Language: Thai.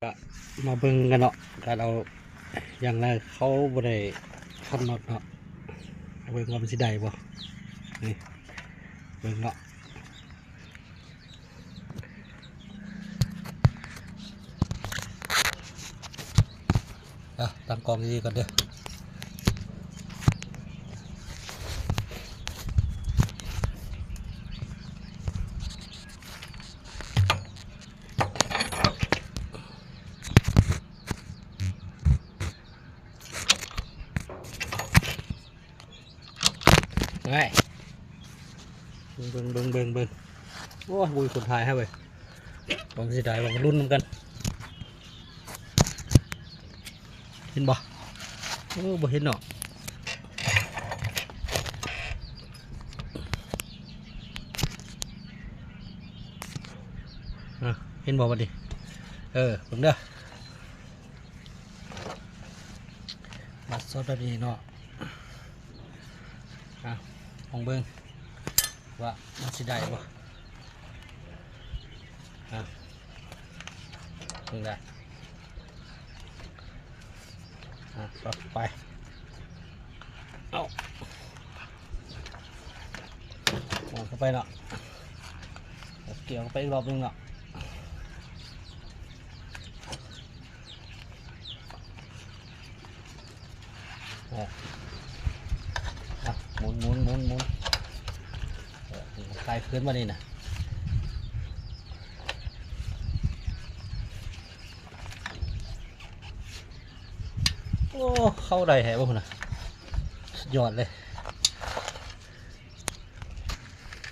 ก็มาเบิ่งกันเนาะการเอาอย่างไรเขาบ่ได้คันน็อตเนาะเบิ่งว่ามันสิได้บ่นี่เบิ่งเนาะตั้งกองดีๆก่อนเด้อไงเบิ่งโอ้ยบุยคนไทยให้เว้ยผมสิได้ว่ามันรุ่นนำกันเห็นบ่โอ้บ่เห็นเนาะเห็นบ่บัดนี้เบิ่งเด้อมัดซอสแบบนี้เนาะลองเบิ่งว่ามันสิได้บ่เบิ่งได้ต่อไปเอาวางเข้าไปเนาะเกี่ยวไปอีกรอบนึงเนาะหมุนคลายพื้นมานี่นะโอ้เข้าได้แหบ่คุณนะสุดยอดเลย